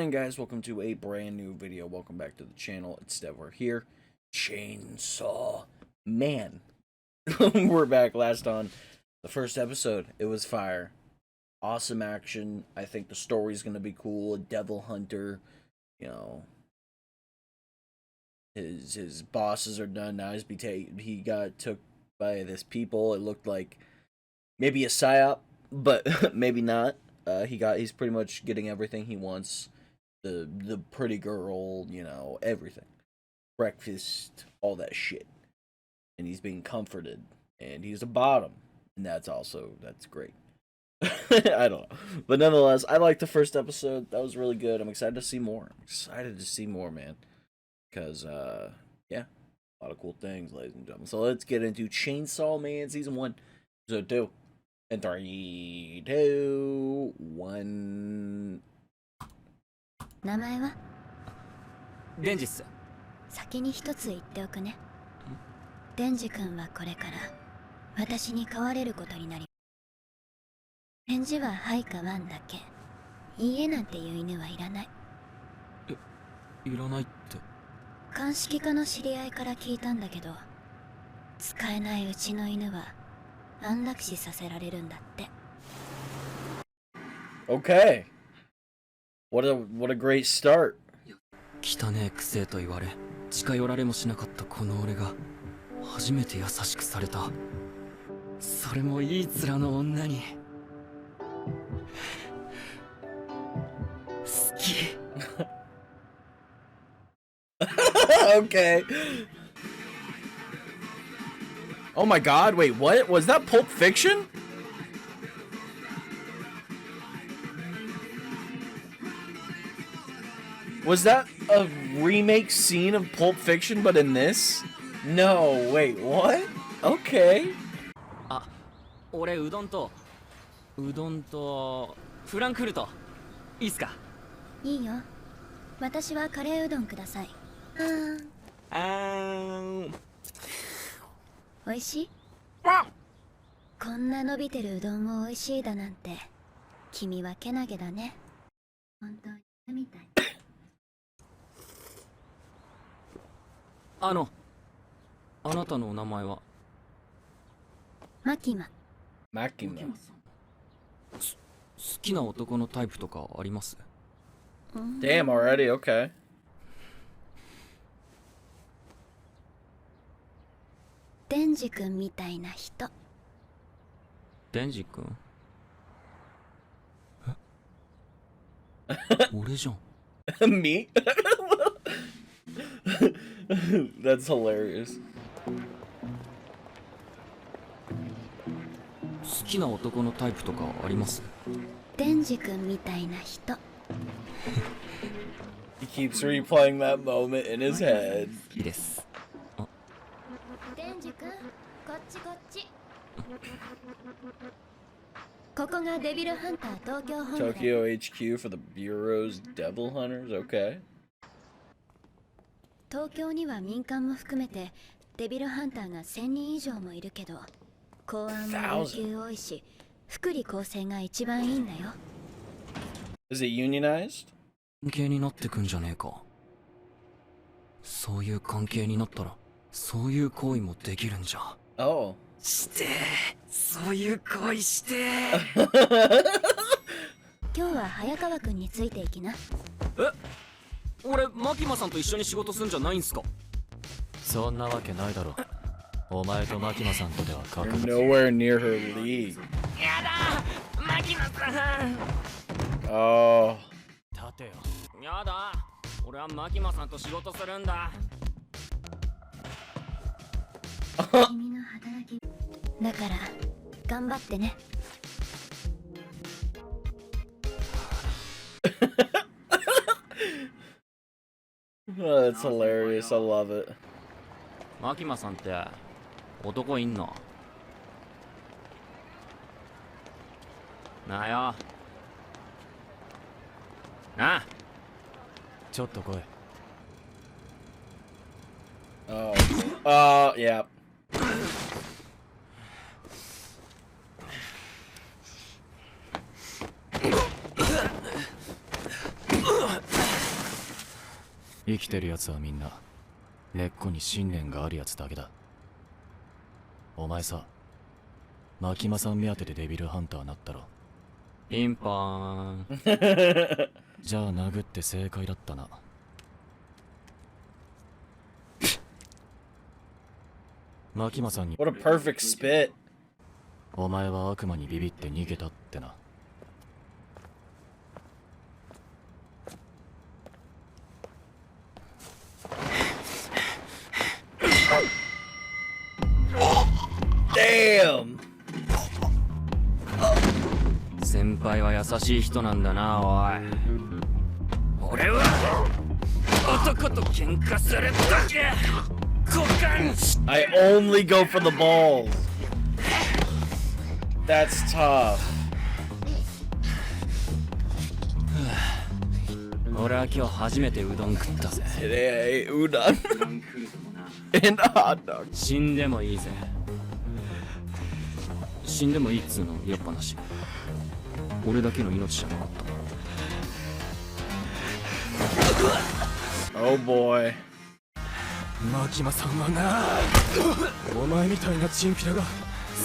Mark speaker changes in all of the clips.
Speaker 1: going, guys? Welcome to a brand new video. Welcome back to the channel. It's Devler here. Chainsaw Man. We're back. Last on the first episode. It was fire. Awesome action. I think the story's gonna be cool. A devil hunter. You know, his bosses are done now. He got took by this people. It looked like maybe a psyop, but maybe not. He's pretty much getting everything he wants. The pretty girl, you know, everything. Breakfast, all that shit. And he's being comforted. And he's a bottom. And that's great. I don't know. But nonetheless, I liked the first episode. That was really good. I'm excited to see more. Man. Because, yeah. A lot of cool things, ladies and gentlemen. So let's get into Chainsaw Man Season 1, Episode 2. In 3, 2, 1.
Speaker 2: 名前は
Speaker 3: デンジっす。
Speaker 2: 先に一つ言っておくね。デンジ君はこれから私に飼われることになり、返事ははいかワンだけ。いいえなんていう犬はいらない。
Speaker 3: いらないって。
Speaker 2: 鑑識課の知り合いから聞いたんだけど、使えないうちの犬は安楽死させられるんだって。
Speaker 1: Okay. What a great start.
Speaker 3: 汚ねえくせえと言われ、近寄られもしなかったこの俺が初めて優しくされた。それもいい面の女に。好き。
Speaker 1: Okay. Oh my god, wait, what? Was that Pulp Fiction? Was that a remake scene of Pulp Fiction, but in this? No, wait, what? Okay.
Speaker 3: あ、俺うどんとフランクフルトいいっすか？
Speaker 2: いいよ。私はカレーうどんください。おいしい？こんな伸びてるうどんもおいしいだなんて、君はけなげだね。本当にみたい。
Speaker 3: あなたのお名前は？
Speaker 2: マキマ。
Speaker 1: マキマ。
Speaker 3: 好きな男のタイプとかあります？
Speaker 1: Damn, already, okay.
Speaker 2: デンジ君みたいな人。
Speaker 3: デンジ君？俺じゃん。
Speaker 1: Me? That's hilarious.
Speaker 3: 好きな男のタイプとかあります？
Speaker 2: デンジ君みたいな人。
Speaker 1: He keeps replaying that moment in his head.
Speaker 3: 好きです。
Speaker 2: デンジ君、こっちこっち。ここがデビルハンター東京本部。
Speaker 1: Tokyo HQ for the Bureau's Devil Hunters, okay.
Speaker 2: 東京には民間も含めてデビルハンターが1000人以上もいるけど、公安も有給多いし、福利厚生が一番いいんだよ。
Speaker 1: Is it unionized?
Speaker 3: 関係になってくんじゃねえか。そういう関係になったらそういう行為もできるんじゃ。
Speaker 1: Oh.
Speaker 3: してそういう行為して
Speaker 2: 今日は早川君についていきな。
Speaker 3: 俺マキマさんと一緒に仕事すんじゃないんすか？
Speaker 4: そんなわけないだろ。お前とマキマさんとでは格
Speaker 1: You're
Speaker 4: 別。
Speaker 1: nowhere near her league.
Speaker 3: やだマキマさん。
Speaker 1: Oh.
Speaker 4: 立てよ。
Speaker 3: やだ俺はマキマさんと仕事するんだ。
Speaker 2: 君の働きだから頑張ってね。
Speaker 1: Oh, that's hilarious. I love it.
Speaker 3: マキマさんって男いんの？なあよ。なあ。
Speaker 4: ちょっと来い。
Speaker 1: Oh. Yeah.
Speaker 4: 生きてる奴はみんな根っこに信念がある奴だけだ。お前さ、マキマさん目当てでデビルハンターなったろ。
Speaker 3: ピンポーン。
Speaker 4: じゃあ殴って正解だったな。マキマさんに
Speaker 1: What a perfect spit.
Speaker 4: お前は悪魔にビビって逃げたってな。
Speaker 1: Damn.
Speaker 3: 先輩は優しい人なんだな、おい。俺は男と喧嘩するだけ。股間。
Speaker 1: I only go for the balls. That's tough.
Speaker 3: 俺は今日初めてうどん食ったぜ。
Speaker 1: Today I ate udon and a hot dog.
Speaker 3: 死んでもいいぜ。死んでもいいっつうのやっぱなし。俺だけの命じゃなかった。
Speaker 1: Oh boy.
Speaker 4: マキマさんはな、お前みたいなチンピラが好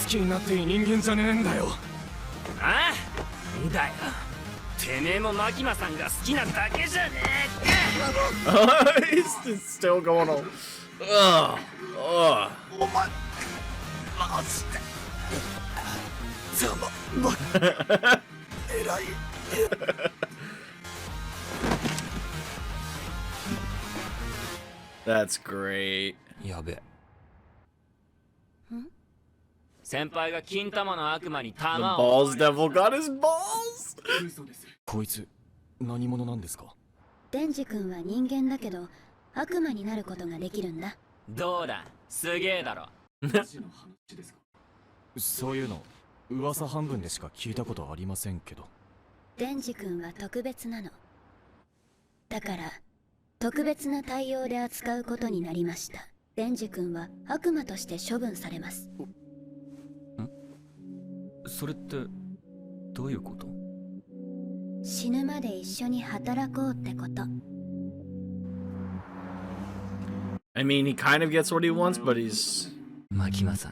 Speaker 4: きになっていい人間じゃねえんだよ。
Speaker 3: ああ、だよ。てめえもマキマさんが好きなだけじゃねえか。
Speaker 1: It's still going on. Ugh. Ugh. That's great.
Speaker 3: やべえ。先輩が金玉の悪魔に
Speaker 1: The
Speaker 3: 玉を。
Speaker 1: balls devil got his balls.
Speaker 4: こいつ何者なんですか？
Speaker 2: デンジ君は人間だけど悪魔になることができるんだ。
Speaker 3: どうだ、すげえだろ。
Speaker 4: そういうの噂半分でしか聞いたことありませんけど。
Speaker 2: デンジ君は特別なの。だから特別な対応で扱うことになりました。デンジ君は悪魔として処分されます。
Speaker 3: それってどういうこと？
Speaker 2: 死ぬまで一緒に働こうってこと。
Speaker 1: I mean, he kind of gets what he wants, but he's.
Speaker 3: マキマさ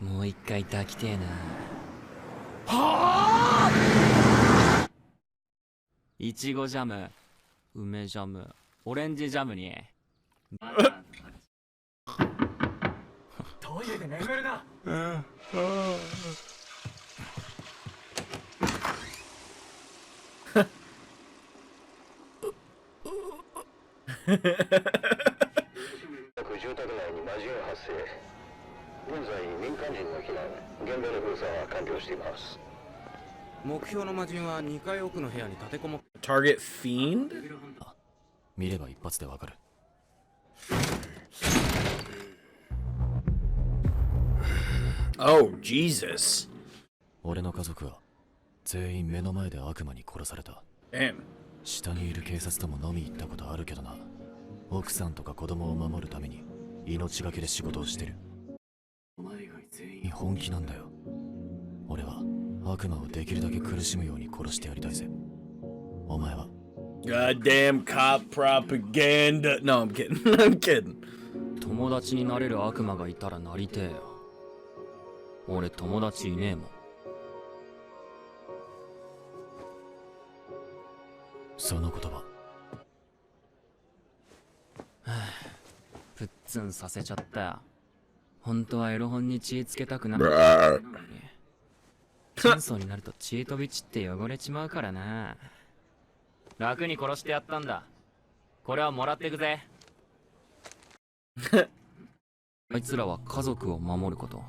Speaker 3: ん、もう一回抱きてえな。いちごジャム、梅ジャム、オレンジジャムに。
Speaker 4: トイレで眠るな。
Speaker 5: 住宅内に魔人発生。現在民間人の避難、現場の封鎖は完了しています。
Speaker 6: 目標の魔人は2階奥の部屋に立てこもっ
Speaker 1: Target fiend?
Speaker 4: 見れば一発でわかる。
Speaker 1: Oh, Jesus.
Speaker 4: 俺の家族は全員目の前で悪魔に殺された。
Speaker 1: Damn.
Speaker 4: 下にいる警察とも飲み行ったことあるけどな。奥さんとか子供を守るために命がけで仕事をしてる。お前以外全員本気なんだよ。俺は悪魔をできるだけ苦しむように殺してやりたいぜ。お前は
Speaker 1: Goddamn cop propaganda. No, I'm kidding. I'm kidding.
Speaker 3: 友達になれる悪魔がいたらなりてえよ。俺友達いねえもん。
Speaker 4: その言葉
Speaker 3: プッツンさせちゃったよ。本当はエロ本に血つけたくなかっ
Speaker 1: Brr.
Speaker 3: たのに。チンソーになると血飛び散って汚れちまうからな。楽に殺してやったんだ。これはもらってくぜ。あいつらは家族を守ること。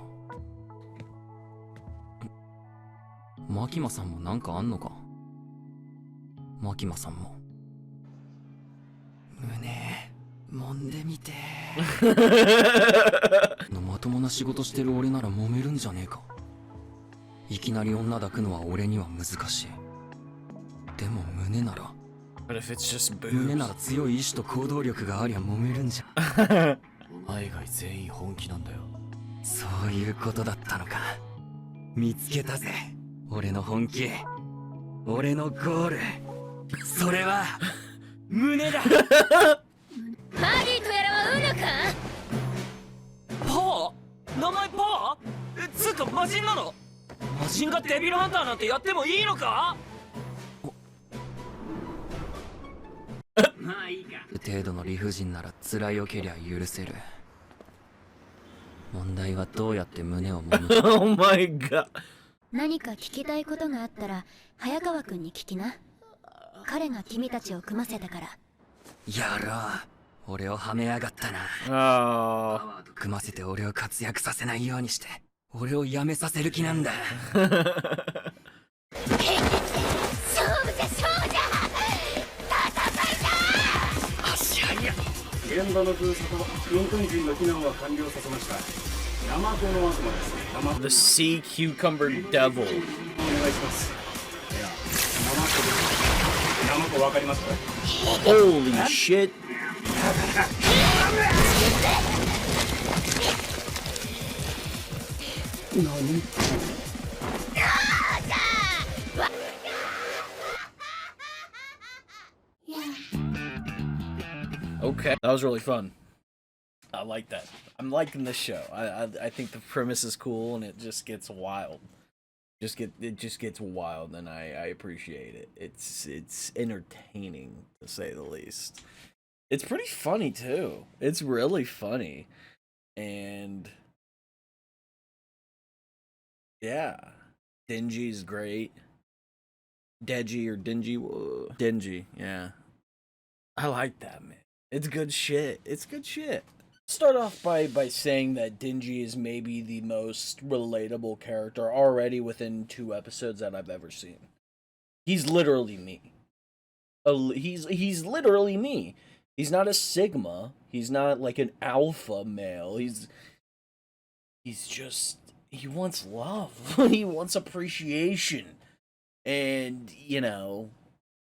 Speaker 3: マキマさんもなんかあんのか？マキマさんも胸揉んでみてのまともな仕事してる俺なら揉めるんじゃねえか。いきなり女抱くのは俺には難しい。でも胸なら
Speaker 1: But if it's just
Speaker 3: 胸
Speaker 1: boobs.
Speaker 3: なら強い意志と行動力がありゃ揉めるんじゃ。
Speaker 4: お前以外全員本気なんだよ。
Speaker 3: そういうことだったのか。見つけたぜ、俺の本気、俺のゴール。それは胸だ。
Speaker 2: マーディとやらはウヌか。
Speaker 3: パー？名前パー？つうか魔人なの？魔人がデビルハンターなんてやってもいいのか？まあいいか。程度の理不尽なら辛いよけりゃ許せる。問題はどうやって胸を揉むか。
Speaker 1: Oh my god.
Speaker 2: 何か聞きたいことがあったら早川君に聞きな。彼が君たちを組ませたから。
Speaker 3: やろう。俺をはめやがったな。
Speaker 1: Oh.
Speaker 3: 組ませて俺を活躍させないようにして俺を辞めさせる気なんだ。
Speaker 2: 勝負じゃ勝負じゃ。
Speaker 3: 足早や。
Speaker 7: 現場の封鎖と民間人の避難は完了させました。ナマコの悪魔です。ナマコ
Speaker 1: The sea cucumber devil.
Speaker 7: お願いします。いや、ナマコです。ナマコわかりますか？
Speaker 1: Holy shit. Okay, that was really fun. I like that. I'm liking this show. I think the premise is cool and it just gets wild. It just gets wild and I appreciate it. It's entertaining to say the least. It's pretty funny too. It's really funny. And yeah, Denji's great. Deji or Denji? Whoa. Denji, yeah. I like that, man. It's good shit. It's good shit. Start off by saying that Denji is maybe the most relatable character already within 2 episodes that I've ever seen. He's literally me. He's literally me. He's not a Sigma. He's not like an alpha male. He's just, he wants love. He wants appreciation. And, you know,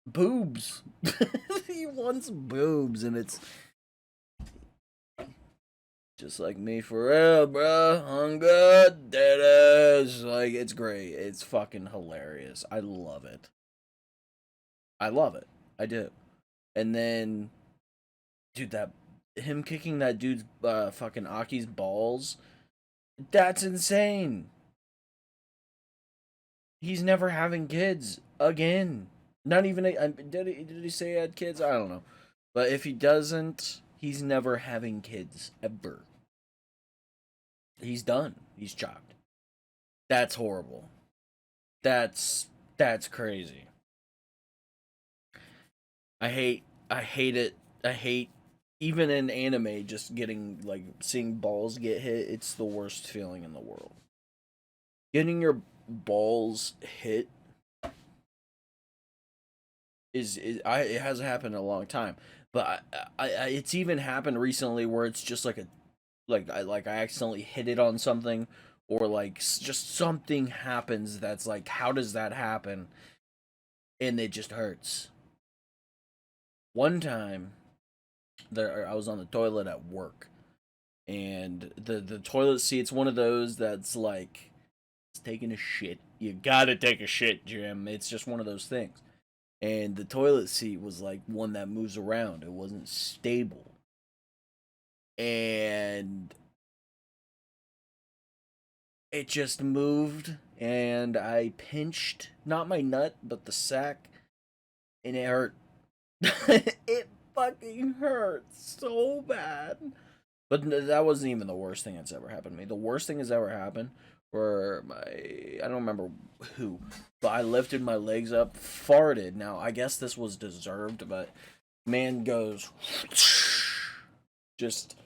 Speaker 1: boobs. He wants boobs, and it's just like me for real, bro. I'm good. That is like, it's great. It's fucking hilarious. I love it. I love it. I do. And then, dude, that him kicking that dude's fucking Aki's balls. That's insane. He's never having kids again. Not even did he say he had kids? I don't know. But if he doesn't, he's never having kids ever. He's done. He's chopped. That's horrible. That's crazy. I hate it. I hate even in anime just getting like seeing balls get hit. It's the worst feeling in the world. Getting your balls hit it hasn't happened in a long time, but it's even happened recently where it's just like I accidentally hit it on something, or like just something happens that's like, how does that happen? And it just hurts. One time I was on the toilet at work, and the toilet seat's one of those that's like, it's taking a shit. You gotta take a shit, Jim. It's just one of those things. And the toilet seat was like one that moves around. It wasn't stable. And it just moved, and I pinched, not my nut, but the sack, and it hurt. It fucking hurt so bad. But that wasn't even the worst thing that's ever happened to me. The worst thing that's ever happened for I don't remember who, but I lifted my legs up, farted. Now, I guess this was deserved, but man goes, just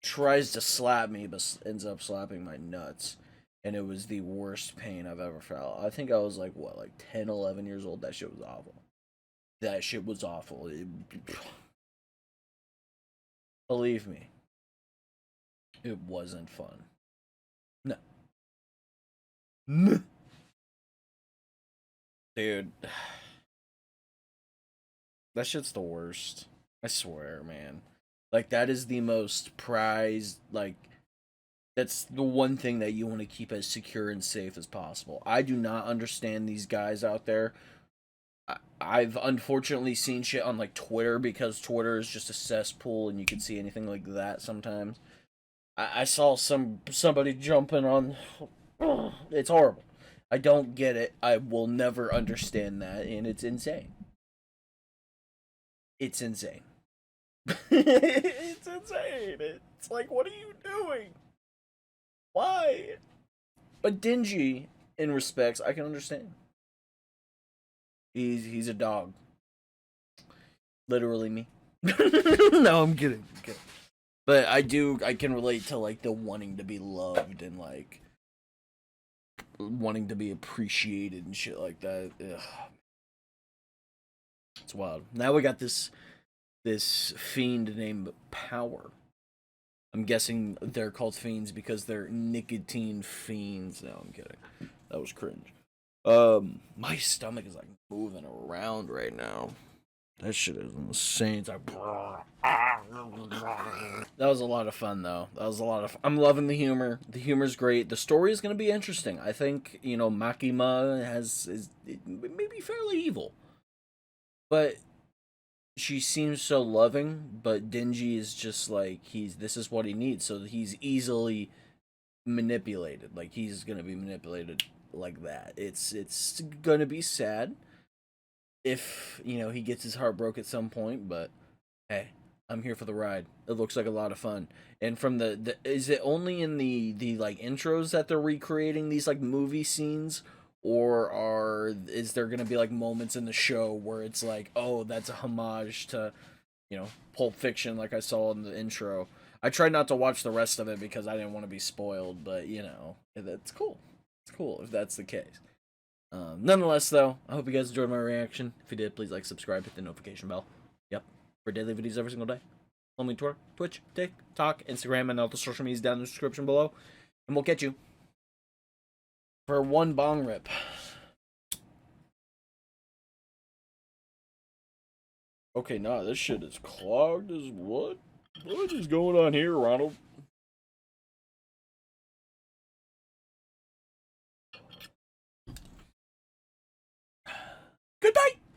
Speaker 1: tries to slap me, but ends up slapping my nuts. And it was the worst pain I've ever felt. I think I was like, what, like 10, 11 years old? That shit was awful. That shit was awful. Believe me, it wasn't fun. No. Dude. That shit's the worst. I swear, man. Like, that is the most prized, like, that's the one thing that you want to keep as secure and safe as possible. I do not understand these guys out there I've unfortunately seen shit on like Twitter because Twitter is just a cesspool and you can see anything like that sometimes. I saw somebody jumping on. It's horrible. I don't get it. I will never understand that, and it's insane. It's insane. It's insane. It's like, what are you doing? Why? But Denji, in respects, I can understand. He's a dog. Literally me. No, I'm kidding. But I can relate to like the wanting to be loved and like wanting to be appreciated and shit like that. Ugh. It's wild. Now we got this fiend named Power. I'm guessing they're called fiends because they're nicotine fiends. No, I'm kidding. That was cringe. My stomach is like moving around right now. That shit is insane. It's like, that was a lot of fun though. I'm loving the humor. The humor's great. The story is gonna be interesting. I think, you know, Makima is maybe fairly evil, but she seems so loving. But Denji is just like this is what he needs. So he's easily manipulated. Like he's gonna be manipulated like that. It's gonna be sad if, you know, he gets his heart broke at some point, but hey, I'm here for the ride. It looks like a lot of fun. And from the is it only in the like intros that they're recreating these like movie scenes, or is there gonna be like moments in the show where it's like, oh, that's a homage to, you know, Pulp Fiction, like I saw in the intro. I tried not to watch the rest of it because I didn't want to be spoiled, but you know, that's cool. It's cool if that's the case. Nonetheless, though, I hope you guys enjoyed my reaction. If you did, please like, subscribe, hit the notification bell. Yep, for daily videos every single day. Follow me on Twitter, Twitch, TikTok, Instagram, and all the social medias down in the description below. And we'll catch you for one bong rip. Okay, nah, this shit is clogged as what? What is going on here, Ronald? Good night!